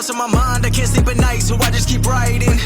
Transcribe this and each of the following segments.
thoughts on my mind, I can't sleep at night, so I just keep writing.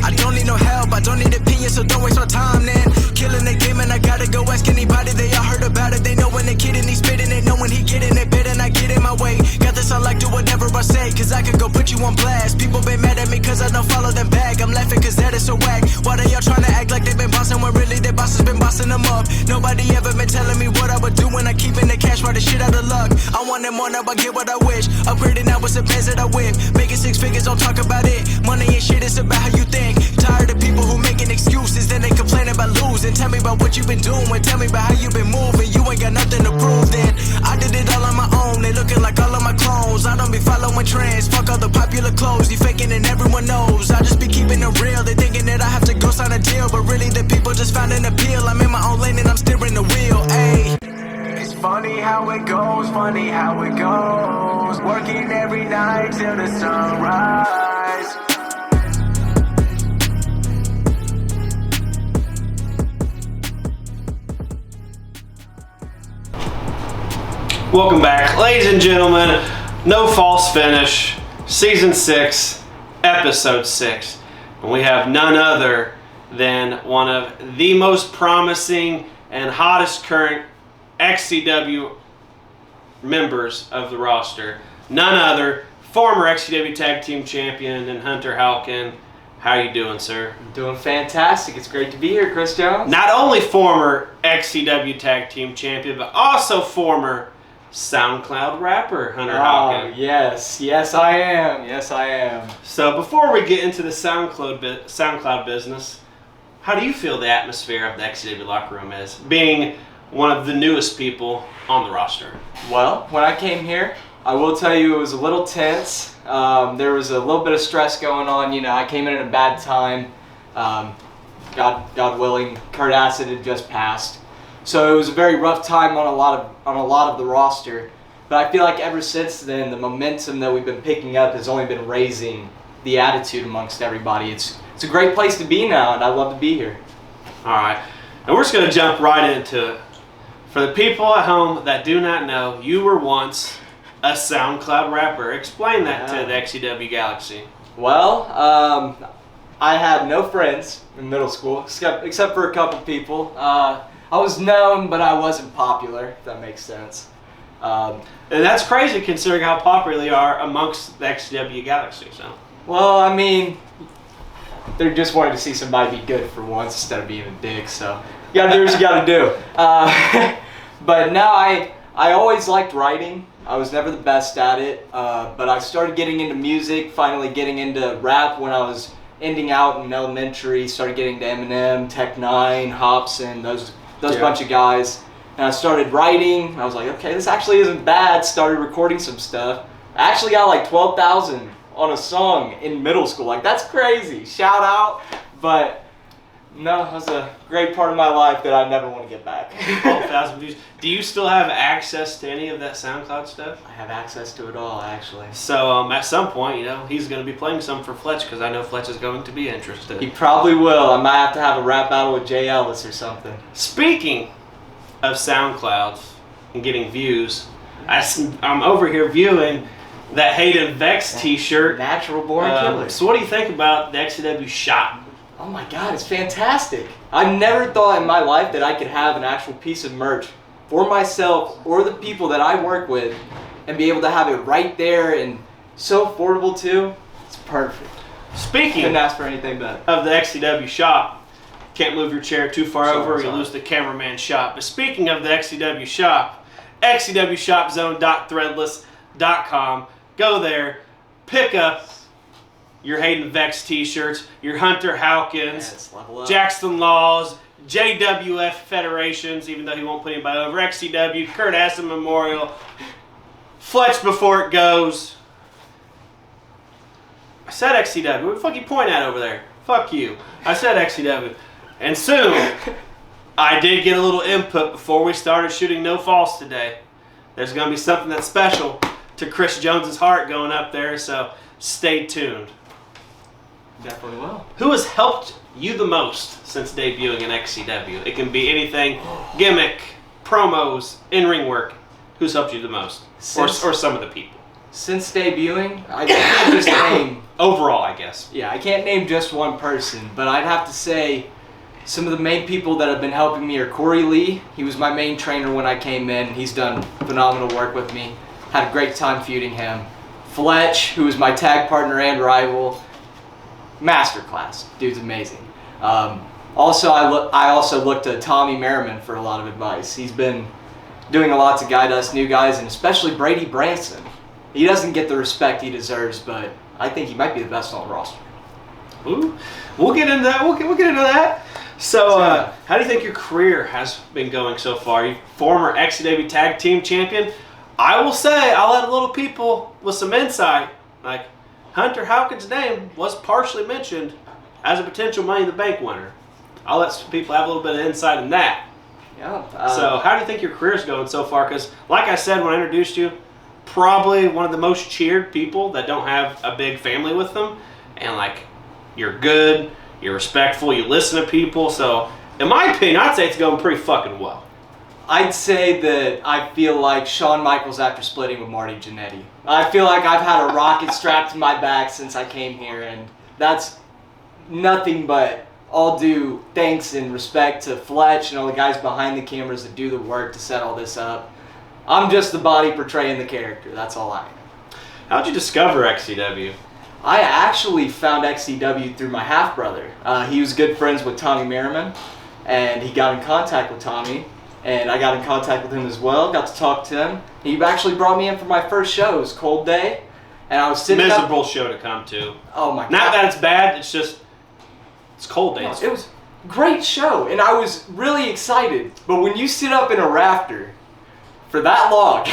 I don't need no help, I don't need opinions, so don't waste my time then. Killing the game and I gotta go ask anybody, they all heard about it. They know when the kid and he's spitting it, know when he getting it, bit and I get in my way. Got this, I like do whatever I say, cause I could go put you on blast. People been mad at me cause I don't follow them back. I'm laughing cause that is so whack. Why they all trying to act like they been bossing when really their boss has been bossing them up? Nobody ever been telling me what I would do when I keep in the cash, right the shit out of luck. I want it more, now I get what I wish. Upgrading now with some pants that I whip. Making 6 figures, don't talk about it. Money ain't shit, it's about how you think. Tired of people who making excuses, then they complain about losing. Tell me about what you been doing, tell me about how you been moving. You ain't got nothing to prove then. I did it all on my own, they looking like all of my clones. I don't be following trends, fuck all the popular clothes. You faking and everyone knows. I just be keeping it real, they thinking that I have to go sign a deal, but really the people just found an appeal. I'm in my own lane and I'm steering the wheel, ayy. It's funny how it goes, funny how it goes. Working every night till the sunrise. Welcome back, ladies and gentlemen. No False Finish, Season 6, Episode 6. And we have none other than one of the most promising and hottest current XCW members of the roster. None other, former XCW Tag Team Champion and Hunter Halcyon. How you doing, sir? I'm doing fantastic. It's great to be here, Chris Jones. Not only former XCW Tag Team Champion, but also former SoundCloud rapper, Hunter Halcyon. Yes. Yes, I am. Yes, I am. So before we get into the SoundCloud business, how do you feel the atmosphere of the XCW locker room is, being one of the newest people on the roster? Well, when I came here, I will tell you it was a little tense. There was a little bit of stress going on. You know, I came in at a bad time. God willing, Kurt Acid had just passed. So it was a very rough time on a lot of the roster. But I feel like ever since then, the momentum that we've been picking up has only been raising the attitude amongst everybody. It's a great place to be now, and I love to be here. All right, and we're just going to jump right into it. For the people at home that do not know, you were once a SoundCloud rapper. Explain that to the XCW Galaxy. Well, I had no friends in middle school, except for a couple people. I was known, but I wasn't popular, if that makes sense. And that's crazy considering how popular they are amongst the XCW Galaxy. So. Well, I mean, they just wanted to see somebody be good for once instead of being a dick, so you gotta do what you gotta do. But now I always liked writing. I was never the best at it, but I started getting into music, finally getting into rap when I was ending out in elementary, started getting to Eminem, Tech 9, Hobson, those bunch of guys. And I started writing, and I was like, okay, this actually isn't bad. Started recording some stuff. I actually got like 12,000 on a song in middle school. Like, that's crazy. Shout out. But no, it was a great part of my life that I never want to get back. 12,000 views. Do you still have access to any of that SoundCloud stuff? I have access to it all, actually. So at some point, you know, he's going to be playing some for Fletch because I know Fletch is going to be interested. He probably will. I might have to have a rap battle with Jay Ellis or something. Speaking of SoundCloud and getting views, I'm over here viewing that Hayden Vex t-shirt. Natural Born Killer. So what do you think about the XCW shop? Oh my God, it's fantastic. I never thought in my life that I could have an actual piece of merch for myself or the people that I work with and be able to have it right there and so affordable too. It's perfect. Speaking Couldn't ask for anything better. of the XCW shop, can't move your chair too far over or you lose the cameraman shot. But speaking of the XCW shop, xcwshopzone.threadless.com. Go there, pick up your Hayden Vex t-shirts, your Hunter Halcyons, Jackson Laws, JWF Federations, even though he won't put anybody over, XCW, Kurt Acid Memorial, Fletch Before It Goes. I said XCW. What the fuck you point at over there? Fuck you. I said XCW. And soon, I did get a little input before we started shooting No False today. There's going to be something that's special to Chris Jones's heart going up there, so stay tuned. Definitely will. Who has helped you the most since debuting in XCW? It can be anything, gimmick, promos, in-ring work. Who's helped you the most? Or some of the people? since debuting, I can't just name. Overall, I guess. Yeah, I can't name just one person, but I'd have to say some of the main people that have been helping me are Corey Lee. He was my main trainer when I came in. He's done phenomenal work with me. Had a great time feuding him. Fletch, who was my tag partner and rival. Masterclass. Dude's amazing. Also, I also looked to Tommy Merriman for a lot of advice. He's been doing a lot to guide us new guys, and especially Brady Branson. He doesn't get the respect he deserves, but I think he might be the best on the roster. Ooh, we'll get into that. We'll get into that. So, how do you think your career has been going so far? You former XCW Tag Team Champion. I will say, I'll let a little people with some insight. Like, Hunter Halcyon's name was partially mentioned as a potential Money in the Bank winner. I'll let some people have a little bit of insight in that. Yeah. So, how do you think your career's going so far? Because, like I said when I introduced you, probably one of the most cheered people that don't have a big family with them. And, like, you're good, you're respectful, you listen to people. So, in my opinion, I'd say it's going pretty fucking well. I'd say that I feel like Shawn Michaels after splitting with Marty Jannetty. I feel like I've had a rocket strapped to my back since I came here, and that's nothing but all due thanks and respect to Fletch and all the guys behind the cameras that do the work to set all this up. I'm just the body portraying the character. That's all I am. How'd you discover XCW? I actually found XCW through my half-brother. He was good friends with Tommy Merriman, and he got in contact with Tommy, and I got in contact with him as well, got to talk to him. He actually brought me in for my first show. It was Cold Day, and I was sitting Miserable show to come to. Oh my God. Not that it's bad, it's just, it's Cold Day. No, it was a great show, and I was really excited. But when you sit up in a rafter for that long,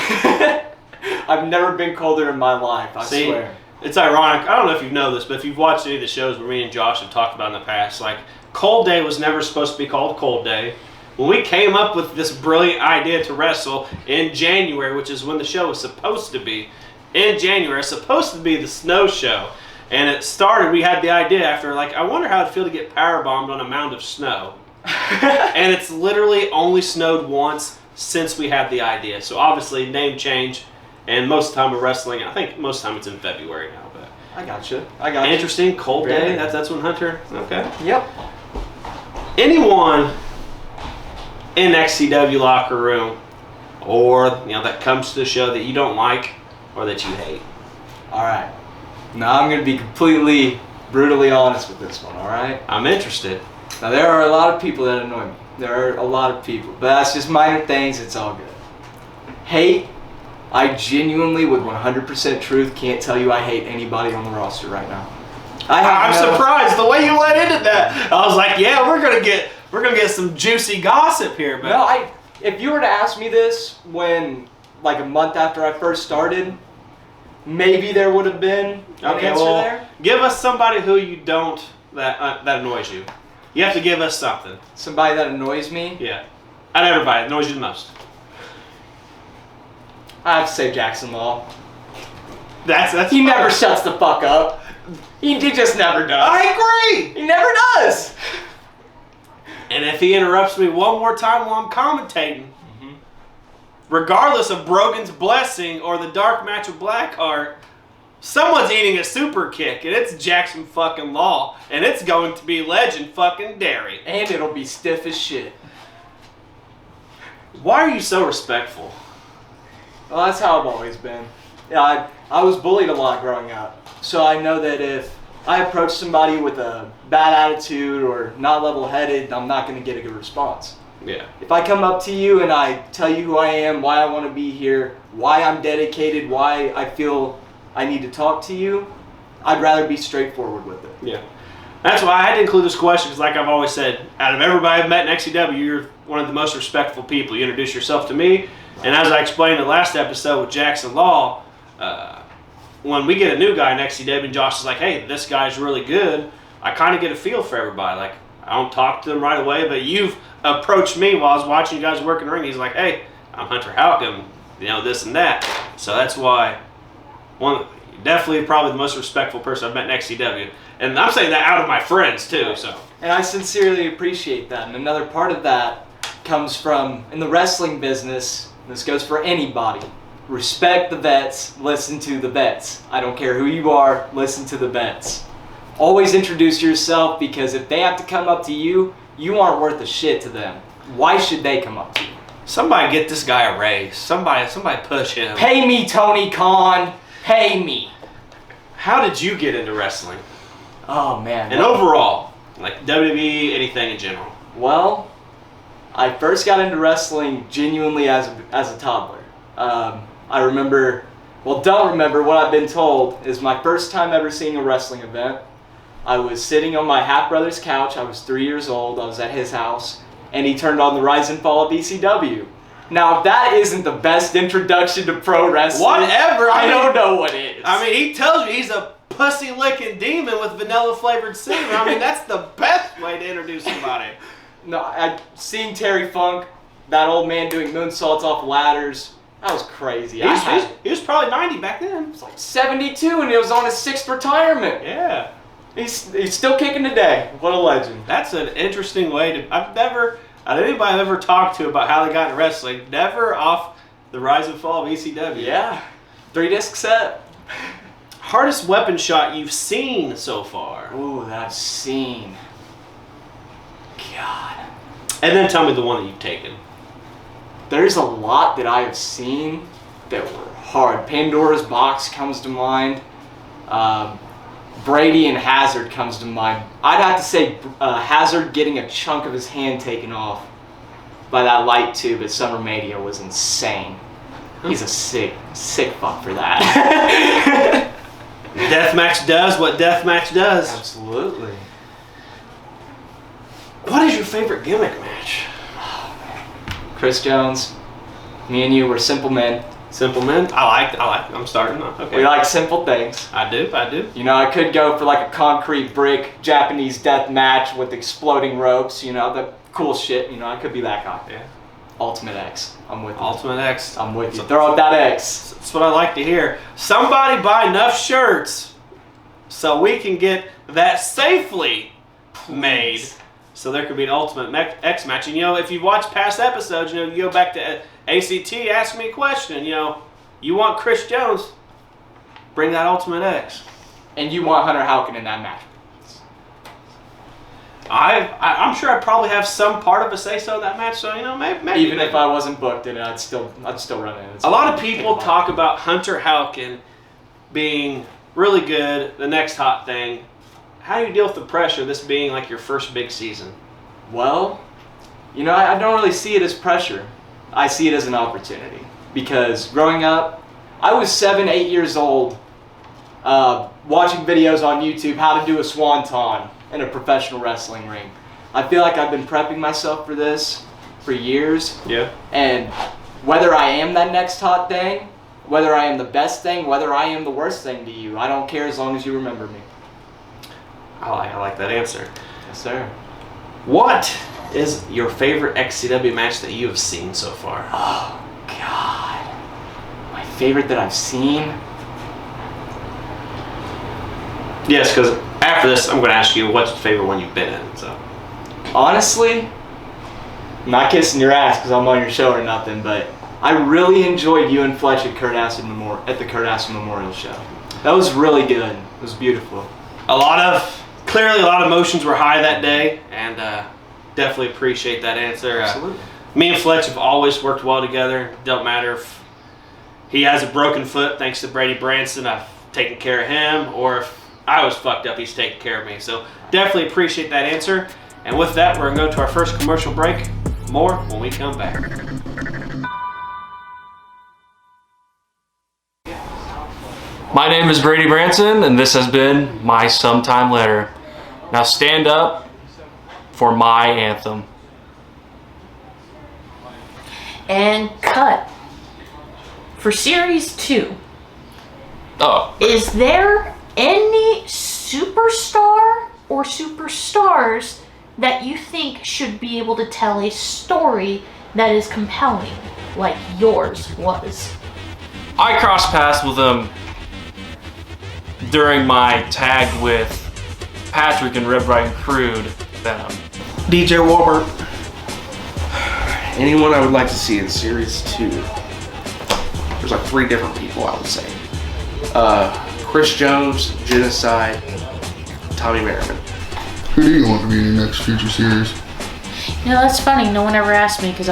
I've never been colder in my life, I swear. It's ironic. I don't know if you know this, but if you've watched any of the shows where me and Josh have talked about in the past, like, Cold Day was never supposed to be called Cold Day. When we came up with this brilliant idea to wrestle in January, which is when the show was supposed to be, in January, it's supposed to be the snow show. And it started, we had the idea after, like, I wonder how it'd feel to get powerbombed on a mound of snow. And it's literally only snowed once since we had the idea. So obviously, name change. And most of the time we're wrestling, I think most of the time it's in February now. But I got you. Interesting, Cold Day, Really? that's when Hunter, okay. Yep. Anyone in XCW locker room or, that comes to the show that you don't like or that you hate? All right. Now I'm going to be completely, brutally honest with this one, all right? I'm interested. Now there are a lot of people that annoy me. There are a lot of people, but that's just minor things. It's all good. Hate. I genuinely, with 100% truth, can't tell you I hate anybody on the roster right now. I'm surprised the way you went into that. I was like, yeah, we're gonna get some juicy gossip here, but no, if you were to ask me this when, like, a month after I first started, maybe there would have been an answer there. Give us somebody who you don't that annoys you. You have to give us something. Somebody that annoys me. Yeah, not everybody annoys you the most. I have to say Jackson Law. That's he never shuts the fuck up. He just never does. I agree. He never does. And if he interrupts me one more time while I'm commentating, regardless of Brogan's blessing or the dark match with Blackheart, someone's eating a super kick, and it's Jackson fucking Law, and it's going to be Legend fucking Dairy. And it'll be stiff as shit. Why are you so respectful? Well, that's how I've always been. Yeah, I was bullied a lot growing up. So I know that if I approach somebody with a bad attitude or not level-headed, I'm not going to get a good response. Yeah. If I come up to you and I tell you who I am, why I want to be here, why I'm dedicated, why I feel I need to talk to you, I'd rather be straightforward with it. Yeah. That's why I had to include this question, because like I've always said, out of everybody I've met in XCW, you're one of the most respectful people. You introduce yourself to me, and as I explained in the last episode with Jackson Law, when we get a new guy in XCW and Josh is like, hey, this guy's really good, I kind of get a feel for everybody. Like, I don't talk to them right away, but you've approached me while I was watching you guys work in the ring. He's like, hey, I'm Hunter Halcyon, this and that. So that's why definitely probably the most respectful person I've met in XCW. And I'm saying that out of my friends too. So. And I sincerely appreciate that. And another part of that comes from, in the wrestling business, this goes for anybody, respect the vets, listen to the vets. I don't care who you are, listen to the vets. Always introduce yourself, because if they have to come up to you, you aren't worth a shit to them. Why should they come up to you? Somebody get this guy a raise. Somebody push him. Pay me, Tony Khan. Pay me. How did you get into wrestling? Oh, man. And overall, like WWE, anything in general? Well, I first got into wrestling genuinely as a toddler. I remember, well, don't remember, what I've been told is my first time ever seeing a wrestling event. I was sitting on my half-brother's couch. I was 3 years old. I was at his house, and he turned on the Rise and Fall of ECW. Now, if that isn't the best introduction to pro wrestling, whatever. I don't know what is. I mean, he tells you he's a pussy-licking demon with vanilla-flavored semen. I mean, that's the best way to introduce somebody. No, I'd seen Terry Funk, that old man doing moonsaults off ladders. That was crazy. He was probably 90 back then. He was like 72, and he was on his 6th retirement. Yeah. He's still kicking today. What a legend. That's an interesting way to... anybody I've ever talked to about how they got into wrestling, never off the Rise and Fall of ECW. Yeah. 3-disc set. Hardest weapon shot you've seen so far? Ooh, that I've seen. God. And then tell me the one that you've taken. There's a lot that I have seen that were hard. Pandora's Box comes to mind. Brady and Hazard comes to mind. I'd have to say Hazard getting a chunk of his hand taken off by that light tube at Summer Mania was insane. He's a sick fuck for that. Deathmatch does what deathmatch does. Absolutely. What is your favorite gimmick match? Chris Jones, me and you were simple men. Simple men? I like. I'm starting off. Okay. We like simple things. I do. You know, I could go for like a concrete brick Japanese death match with exploding ropes, you know, the cool shit. You know, I could be that guy. Yeah. Ultimate X. I'm with you. Ultimate X. I'm with you. Throw up that X. That's what I like to hear. Somebody buy enough shirts so we can get that safely made. So there could be an Ultimate X match. And, you know, if you've watched past episodes, you know, you go back to ACT, ask me a question. You know, you want Chris Jones, bring that Ultimate X. And you want Hunter Halcyon in that match. I'm sure I probably have some part of a say-so in that match, so, you know, maybe. Even if I wasn't booked in it, I'd still run it. A lot of people talk about Hunter Halcyon being really good, the next hot thing. How do you deal with the pressure, this being like your first big season? Well, you know, I don't really see it as pressure. I see it as an opportunity. Because growing up, I was 7, 8 years old, watching videos on YouTube how to do a swanton in a professional wrestling ring. I feel like I've been prepping myself for this for years. Yeah. And whether I am that next hot thing, whether I am the best thing, whether I am the worst thing to you, I don't care as long as you remember me. I like that answer. Yes, sir. What is your favorite XCW match that you have seen so far? Oh, God. My favorite that I've seen? Yes, because after this, I'm going to ask you what's the favorite one you've been in. So, honestly, I'm not kissing your ass because I'm on your show or nothing, but I really enjoyed you and Fletch at the Kurt Aston Memorial show. That was really good. It was beautiful. Clearly a lot of emotions were high that day, and definitely appreciate that answer. Absolutely. Me and Fletch have always worked well together. Don't matter if he has a broken foot thanks to Brady Branson, I've taken care of him, or if I was fucked up, he's taking care of me. So definitely appreciate that answer. And with that, we're going to go to our first commercial break. More when we come back. My name is Brady Branson, and this has been my Sometime Letter. Now stand up for my anthem. And cut. For Series 2, Oh, is there any superstar or superstars that you think should be able to tell a story that is compelling, like yours was? I crossed paths with them during my tag with Patrick and Red Bright and Crude Venom. DJ Anyone I would like to see in Series 2? there's like 3 different people I would say. Chris Jones, Genocide, Tommy Merriman. Who do you want to be in your next future series? You know, that's funny. No one ever asked me because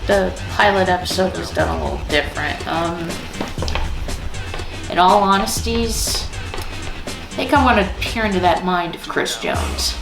the pilot episode was done a little different. In all honesties, I think I want to peer into that mind of Chris Jones.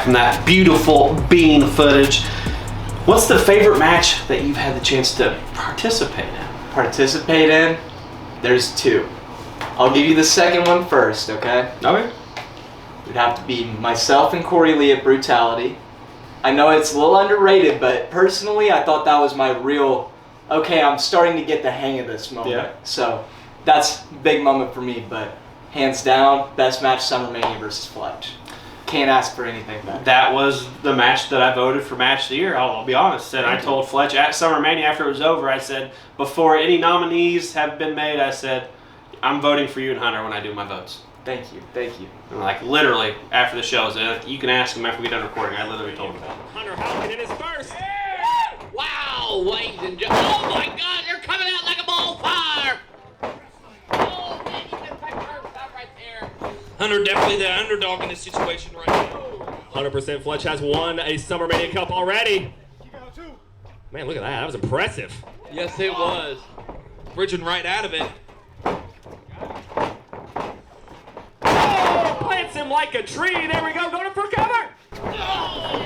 From that beautiful bean footage. What's the favorite match that you've had the chance to participate in? There's 2. I'll give you the second one first, okay? Okay. It would have to be myself and Corey Lee at Brutality. I know it's a little underrated, but personally I thought that was my real, okay, I'm starting to get the hang of this moment. Yeah. So that's a big moment for me, but hands down, best match, Summer Mania versus Fletch. Can't ask for anything better. That was the match that I voted for match of the year. I'll be honest. And I told Fletch at Summer Mania after it was over, I said, before any nominees have been made, I said, I'm voting for you and Hunter when I do my votes. Thank you. And like literally after the shows, and you can ask him after we get done recording. I literally told him that. Hunter Halcyon in his first. Wow, ladies and gentlemen. Oh my God, they're coming out like a ball of fire. Oh man, you can type first out right there. Hunter definitely the underdog in this situation right now. 100% Fletch has won a Summer Mania Cup already. Man, look at that. That was impressive. Yes, it was. Bridging right out of it. Oh, plants him like a tree. There we go. Going for cover. Oh.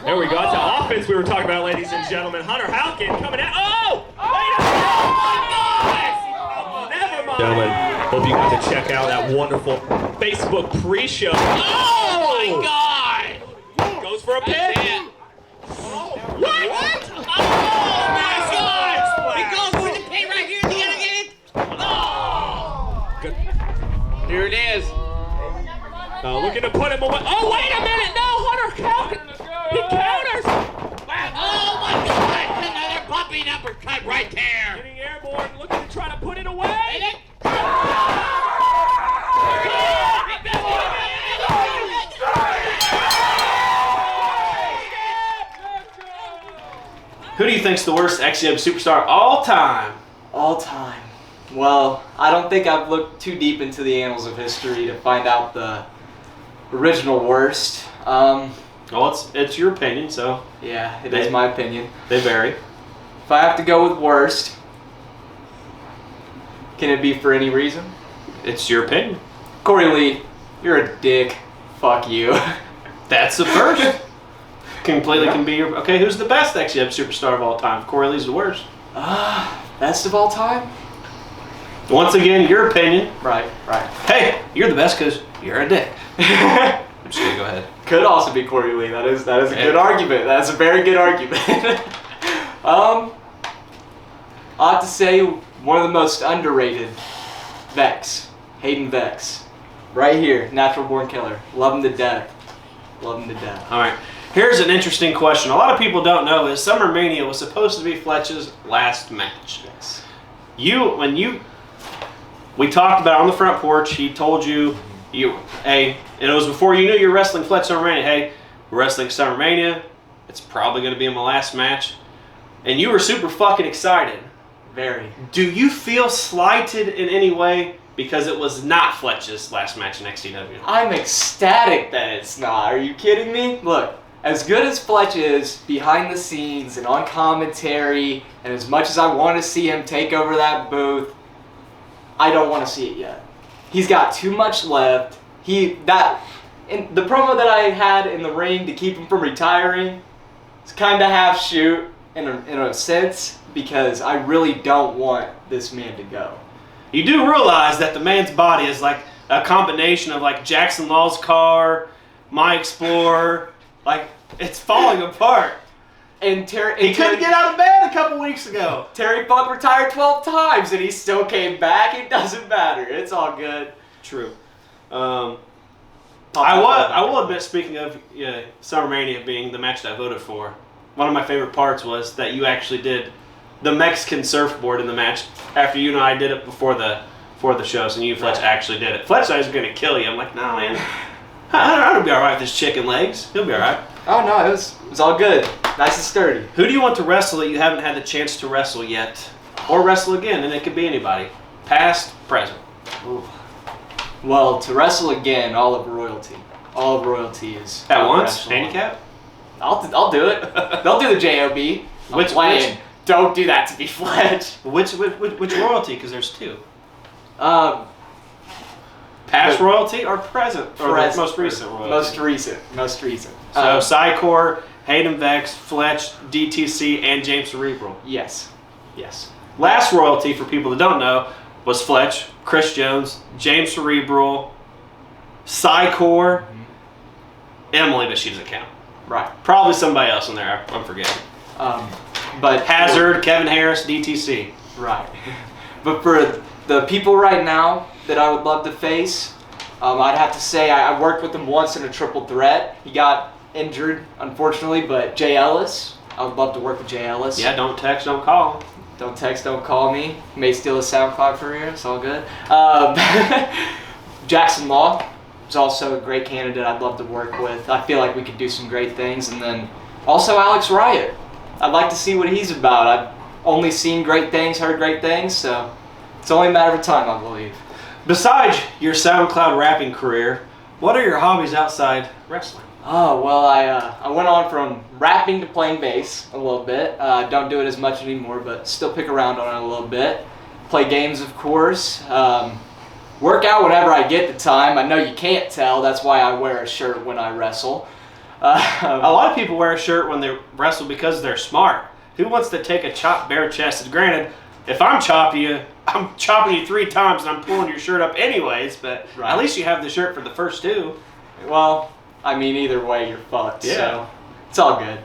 There we go. That's the offense we were talking about, ladies and gentlemen. Hunter Halcyon coming out. Oh! Never mind. Gentlemen, hope you got to check out that wonderful Facebook pre-show. Oh my God! Goes for a pin. What? Oh my God! He goes for the pin right here. You gotta get it. Oh! Good. Here it is. Looking to put him away. Oh wait a minute! No, Hunter Halcyon. He counters. Oh my God! Another bumping uppercut right there. Getting airborne, looking to try to put it away. Who do you think's the worst XCW superstar all time? All time. Well, I don't think I've looked too deep into the annals of history to find out the original worst. Well, it's your opinion, so Yeah, it is my opinion. they vary. If I have to go with worst, can it be for any reason? It's your opinion. Corey Lee, you're a dick. Fuck you. That's the first. Completely can be your. Okay, who's the best XCW superstar of all time? Corey Lee's the worst. Best of all time? Once again, your opinion. Right. Hey, you're the best because you're a dick. I'm just gonna go ahead. Could also be Corey Lee. That is a good argument. That's a very good argument. I have to say one of the most underrated, Vex. Hayden Vex. Right here, natural born killer. Love him to death. All right. Here's an interesting question. A lot of people don't know that Summer Mania was supposed to be Fletch's last match. Yes. We talked about it on the front porch. He told you, hey, and it was before you knew you were wrestling Fletch Summer Mania. Hey, we're wrestling Summer Mania. It's probably going to be my last match. And you were super fucking excited. Very. Do you feel slighted in any way because it was not Fletch's last match in XCW. I'm ecstatic that it's not. Are you kidding me? Look, as good as Fletch is behind the scenes and on commentary, and as much as I want to see him take over that booth, I don't want to see it yet. He's got too much left. In the promo that I had in the ring to keep him from retiring, it's kind of half shoot in a sense, because I really don't want this man to go. You do realize that the man's body is like a combination of like Jackson Law's car, my Explorer, like it's falling apart. And He couldn't get out of bed a couple weeks ago. Terry Funk retired 12 times and he still came back. It doesn't matter. It's all good. True. I will admit, speaking of SummerMania being the match that I voted for, one of my favorite parts was that you actually did the Mexican surfboard in the match after you and I did it before the show, so you and Fletch actually did it. Fletch was going to kill you. I'm like, nah, man. I'll be all right with his chicken legs. He'll be all right. Oh, no, it was all good. Nice and sturdy. Who do you want to wrestle that you haven't had the chance to wrestle yet? Or wrestle again, and it could be anybody. Past, present. Ooh. Well, to wrestle again, all of royalty. All of royalty is... At once? Handicap? I'll do it. They'll do the JOB. Which? Don't do that to me, Fletch. Which royalty? Because there's two. Past royalty or present? Or the most recent royalty? Most recent. So Psycor, Hayden Vex, Fletch, DTC, and James Cerebral. Yes. Last royalty, for people that don't know, was Fletch, Chris Jones, James Cerebral, Psycor, Emily, but she doesn't count. Right. Probably somebody else in there. I'm forgetting. But Hazard, Kevin Harris, DTC. Right. But for the people right now that I would love to face, I'd have to say I worked with him once in a triple threat. He got injured, unfortunately, but Jay Ellis, I would love to work with Jay Ellis. Yeah, don't text, don't call. Don't text, don't call me. May steal a SoundCloud career, it's all good. Jackson Law is also a great candidate I'd love to work with. I feel like we could do some great things. And then also Alex Riot. I'd like to see what he's about. I've only seen great things, heard great things, so it's only a matter of time, I believe. Besides your SoundCloud rapping career, what are your hobbies outside wrestling? Oh, well, I went on from rapping to playing bass a little bit. Don't do it as much anymore, but still pick around on it a little bit. Play games, of course. Work out whenever I get the time. I know you can't tell. That's why I wear a shirt when I wrestle. A lot of people wear a shirt when they wrestle because they're smart. Who wants to take a chop bare-chested? Granted, if I'm chopping you 3 times and I'm pulling your shirt up anyways, but Right. At least you have the shirt for the first 2. Well, I mean, either way, you're fucked. Yeah. So it's all good.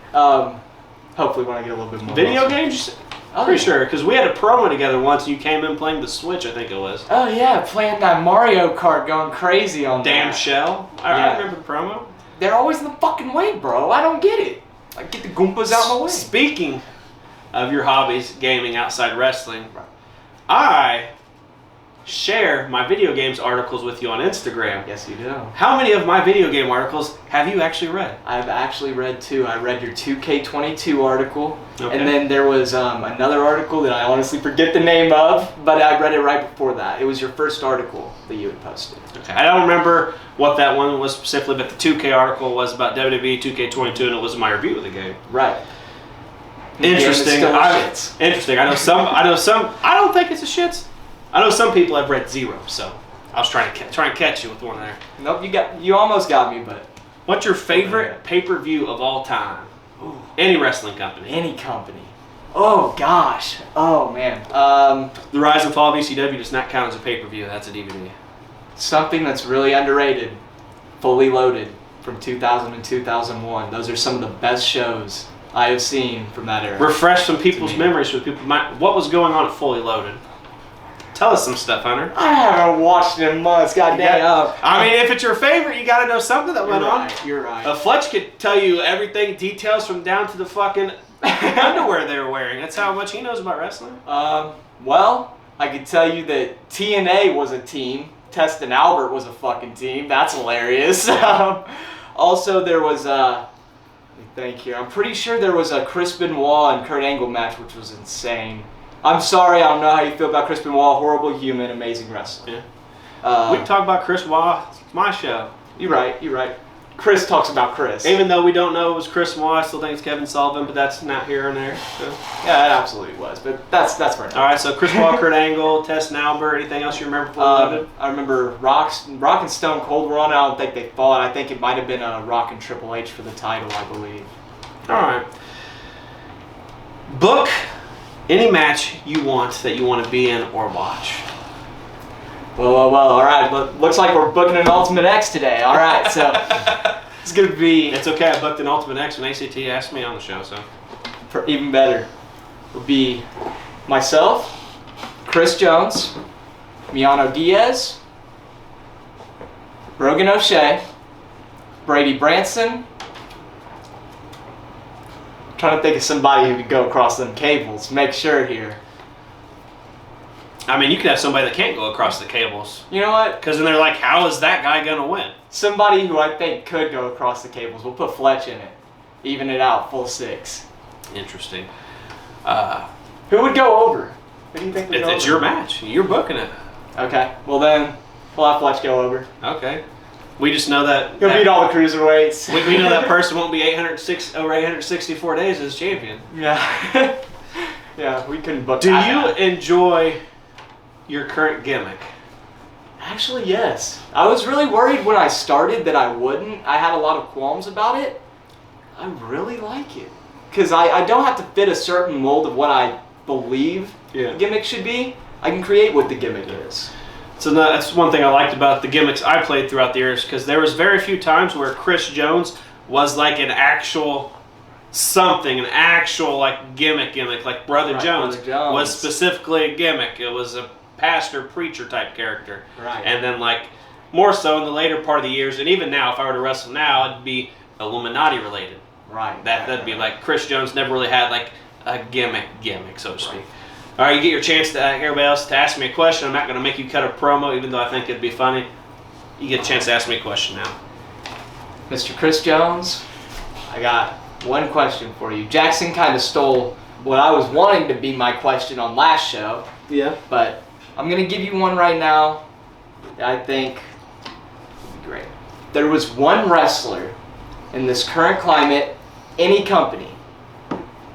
Hopefully when I get a little bit more. Video muscle. games? Oh, Pretty yeah. sure, because we had a promo together once and you came in playing the Switch, I think it was. Oh, yeah, playing that Mario Kart, going crazy on Damn that. shell. I Yeah. remember the promo. They're always in the fucking way, bro. I don't get it. Like, get the Goombas out of my way. Speaking of your hobbies, gaming outside wrestling, Right. I share my video games articles with you on Instagram. Yes, you do. How many of my video game articles have you actually read? I've actually read 2. I read your 2K22 article, Okay. and then there was another article that I honestly forget the name of, but I read it right before that. It was your first article that you had posted. Okay. I don't remember what that one was specifically, but the 2K article was about WWE 2K22, and it was my review of the game. Right. The game is Interesting. still a shits. Interesting. I know some. I don't think it's a shits. I know some people have read 0, so I was trying to catch you with one there. Nope, you almost got me, but What's your favorite pay-per-view of all time? Ooh. Any wrestling company. Any company. Oh gosh. Oh man. The Rise and Fall of ECW does not count as a pay-per-view. That's a DVD. Something that's really underrated. Fully Loaded from 2000 and 2001. Those are some of the best shows I have seen from that era. Refresh some people's To me. memories so people might. What was going on at Fully Loaded? Tell us some stuff, Hunter. I haven't watched it in months. Goddamn. I mean, if it's your favorite, you got to know something that went on. You're right. Fletch could tell you everything, details from down to the fucking underwear they were wearing. That's how much he knows about wrestling. Well, I could tell you that TNA was a team. Test and Albert was a fucking team. That's hilarious. Also, there was thank you. I'm pretty sure there was a Chris Benoit and Kurt Angle match, which was insane. I'm sorry, I don't know how you feel about Chris Benoit. Horrible human, amazing wrestler. Yeah. We can talk about Chris Waugh. It's my show. You're right. Chris talks about Chris. Even though we don't know it was Chris Waugh, I still think it's Kevin Sullivan, but that's not here and there. So. Yeah, it absolutely was, but that's for now. All right, so Chris Waugh, Kurt Angle, Tess Nauber, anything else you remember before we loaded? I remember Rock and Stone Cold were on it. I don't think they fought. I think it might have been Rock and Triple H for the title, I believe. All right. Book any match you want that you want to be in or watch. Well, all right. Looks like we're booking an Ultimate X today. All right, so it's going to be... It's okay, I booked an Ultimate X when ACT asked me on the show, so... For even better, would be myself, Chris Jones, Miano Diaz, Brogan O'Shea, Brady Branson. Trying to think of somebody who could go across them cables. Make sure here. I mean, you could have somebody that can't go across the cables. You know what? Because then they're like, how is that guy going to win? Somebody who I think could go across the cables. We'll put Fletch in it. Even it out, full 6. Interesting. Who would go over? Who do you think would go over? It's your match. You're booking it. Okay. Well then, we'll have Fletch go over. Okay. We just know that... He'll beat all the cruiserweights. We know that person won't be 864 days as champion. Yeah. Yeah, we couldn't book Do that you out. enjoy your current gimmick? Actually, yes. I was really worried when I started that I wouldn't. I had a lot of qualms about it. I really like it. Because I don't have to fit a certain mold of what I believe the gimmick should be. I can create what the gimmick is. So that's one thing I liked about the gimmicks I played throughout the years, because there was very few times where Chris Jones was like an actual something, an actual like gimmick, like Brother Jones was specifically a gimmick. It was a pastor, preacher type character. Right. And then like more so in the later part of the years, and even now, if I were to wrestle now, it'd be Illuminati related. Right. That'd be like Chris Jones never really had like a gimmick, so to speak. All right, you get your chance to everybody else to ask me a question. I'm not going to make you cut a promo, even though I think it'd be funny. You get a chance to ask me a question now. Mr. Chris Jones, I got one question for you. Jackson kind of stole what I was wanting to be my question on last show. Yeah. But I'm going to give you one right now that I think would be great. There was one wrestler in this current climate, any company,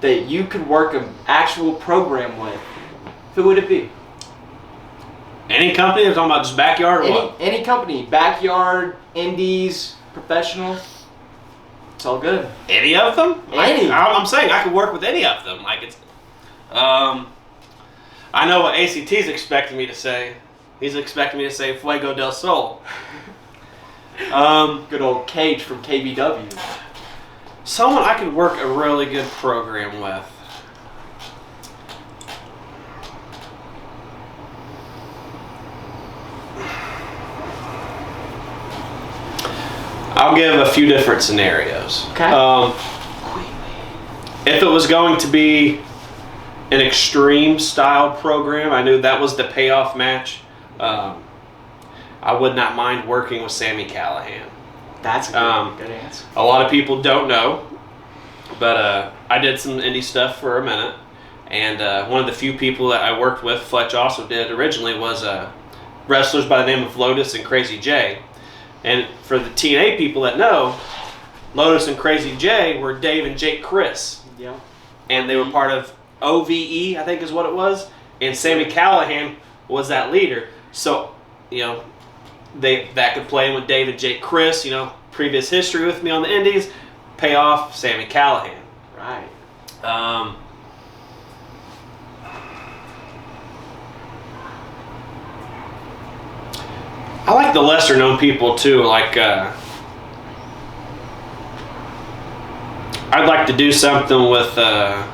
that you could work an actual program with. Who would it be? Any company? They're talking about just backyard or what? Any company. Backyard, indies, professional. It's all good. Any of them? Any. I'm saying I could work with any of them. Like it's, I know what ACT's expecting me to say. He's expecting me to say Fuego del Sol. Good old Cage from KBW. Someone I could work a really good program with. I'll give a few different scenarios. Okay. If it was going to be an extreme style program, I knew that was the payoff match. I would not mind working with Sami Callihan. That's a good answer. A lot of people don't know, but I did some indie stuff for a minute, and one of the few people that I worked with, Fletch also did originally, was wrestlers by the name of Lotus and Crazy J. And for the TNA people that know, Lotus and Crazy J were Dave and Jake Chris. Yeah. And they were part of OVE, I think is what it was. And Sami Callihan was that leader. So, you know, that could play in with Dave and Jake Chris, you know, previous history with me on the indies, pay off Sami Callihan. Right. I like the lesser known people too, like I'd like to do something with if I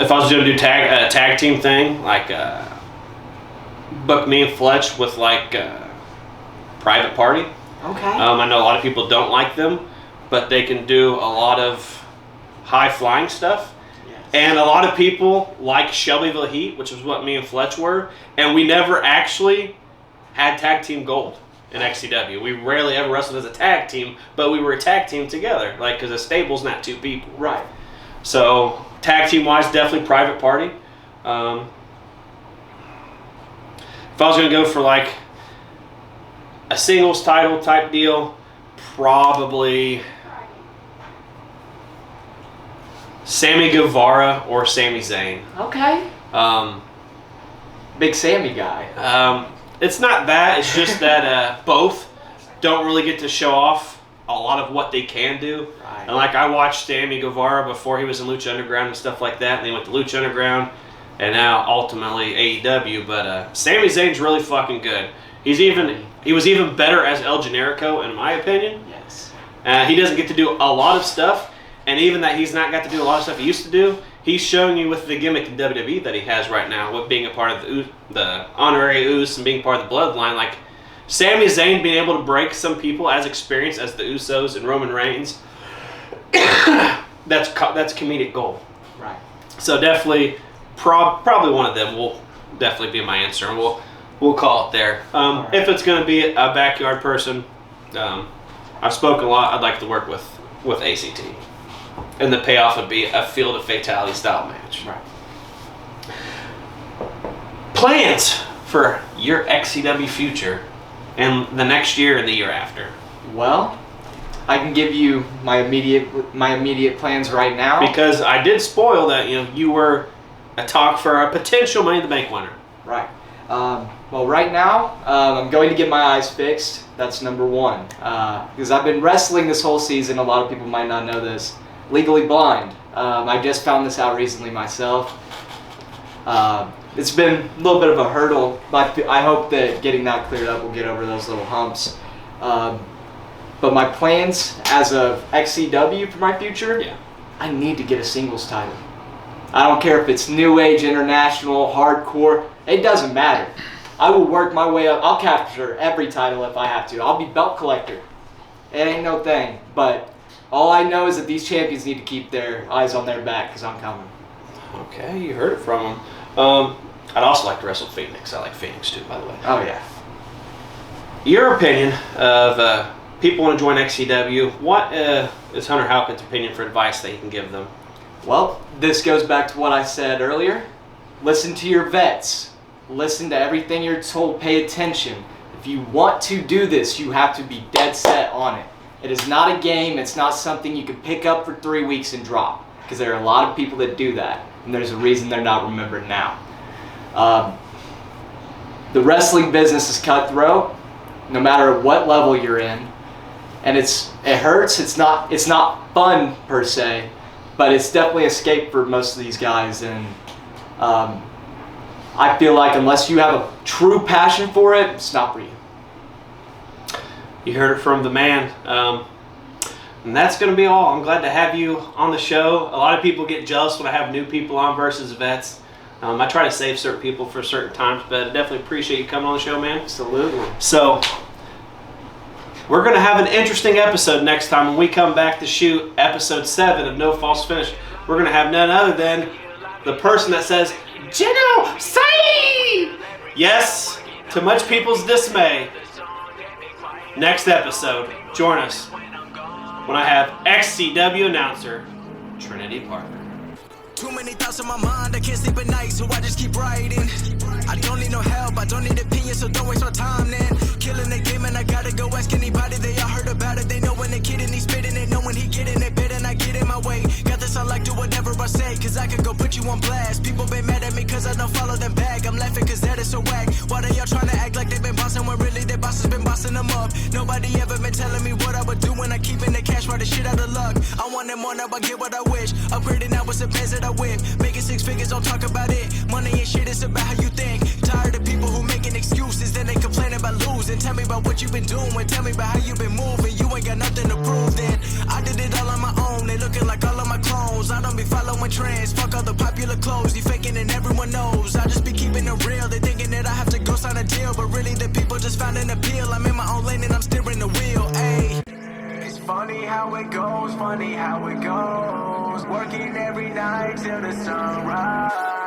was going to do tag team thing, like book me and Fletch with like Private Party. Okay. I know a lot of people don't like them, but they can do a lot of high flying stuff. Yes. And a lot of people like Shelbyville Heat, which is what me and Fletch were, and we never actually had tag team gold in XCW. We rarely ever wrestled as a tag team, but we were a tag team together, like, because a stable's not two people. Right. So tag team wise, definitely Private Party. If I was going to go for like a singles title type deal, probably Sammy Guevara or Sami Zayn. Okay. Big Sammy guy. It's not that. It's just that both don't really get to show off a lot of what they can do. Right. And like I watched Sammy Guevara before he was in Lucha Underground and stuff like that, and he went to Lucha Underground, and now ultimately AEW. But Sami Zayn's really fucking good. He was even better as El Generico, in my opinion. Yes. He doesn't get to do a lot of stuff, and even that he's not got to do a lot of stuff he used to do, he's showing you with the gimmick in WWE that he has right now, with being a part of the honorary Usos and being part of the Bloodline. Like Sami Zayn being able to break some people as experienced as the Usos and Roman Reigns, that's comedic gold. Right. So definitely, probably one of them will definitely be my answer, and we'll call it there. Right. If it's going to be a backyard person, I've spoken a lot. I'd like to work with ACT, and the payoff would be a Field of Fatality style match. Right. Plans for your XCW future and the next year and the year after. Well, I can give you my immediate plans right now. Because I did spoil that you were a talk for a potential Money in the Bank winner. Right. Well, right now, I'm going to get my eyes fixed. That's number one. Because I've been wrestling this whole season. A lot of people might not know this. Legally blind. I just found this out recently myself. It's been a little bit of a hurdle, but I hope that getting that cleared up will get over those little humps. But my plans as of XCW for my future, I need to get a singles title. I don't care if it's New Age, International, Hardcore, it doesn't matter. I will work my way up. I'll capture every title if I have to. I'll be belt collector. It ain't no thing. But all I know is that these champions need to keep their eyes on their back because I'm coming. Okay, you heard it from him. I'd also like to wrestle Phoenix. I like Phoenix too, by the way. Oh, yeah. Your opinion of people want to join XCW. What is Hunter Halcyon's opinion for advice that he can give them? Well, this goes back to what I said earlier. Listen to your vets. Listen to everything you're told. Pay attention. If you want to do this, you have to be dead set on it. It is not a game. It's not something you can pick up for 3 weeks and drop. Because there are a lot of people that do that. And there's a reason they're not remembered now. The wrestling business is cutthroat, no matter what level you're in. And it hurts. It's not fun per se. But it's definitely escape for most of these guys, and I feel like unless you have a true passion for it, it's not for you. You heard it from the man. And that's going to be all. I'm glad to have you on the show. A lot of people get jealous when I have new people on versus vets. I try to save certain people for certain times, but I definitely appreciate you coming on the show, man. Absolutely. So we're going to have an interesting episode next time when we come back to shoot episode 7 of No False Finish. We're going to have none other than the person that says, Genocide! Yes, to much people's dismay. Next episode, join us when I have XCW announcer, Trinity Parker. Too many thoughts in my mind, I can't sleep at night, so I just keep writing. I don't need no help, I don't need opinions, so don't waste our time then. Killing the game and I gotta go ask anybody, they all heard about it. They know when the kid and he's spitting it, know when he getting it, better not get in my way. Got this, I like do whatever I say, cause I could go put you on blast. People been mad at me cause I don't follow them back. I'm laughing cause that is so whack. Why they all trying to act like they been bossing when really their boss has been bossing them up? Nobody ever been telling me what I would do when I keep in the cash, right the shit out of luck. I want it more, now I get what I wish. Upgrading now with the pants that I whip. Making 6 figures, don't talk about it. Money ain't shit, it's about how you think. Tired of people who making excuses, then they complain about losing. Tell me about what you've been doing, tell me about how you been moving. You ain't got nothing to prove then. I did it all on my own, they looking like all of my clones. I don't be following trends, fuck all the popular clothes. You faking and everyone knows. I just be keeping it real, they thinking that I have to go sign a deal. But really the people just found an appeal. I'm in my own lane and I'm steering the wheel, ayy. It's funny how it goes, funny how it goes. Working every night till the sunrise.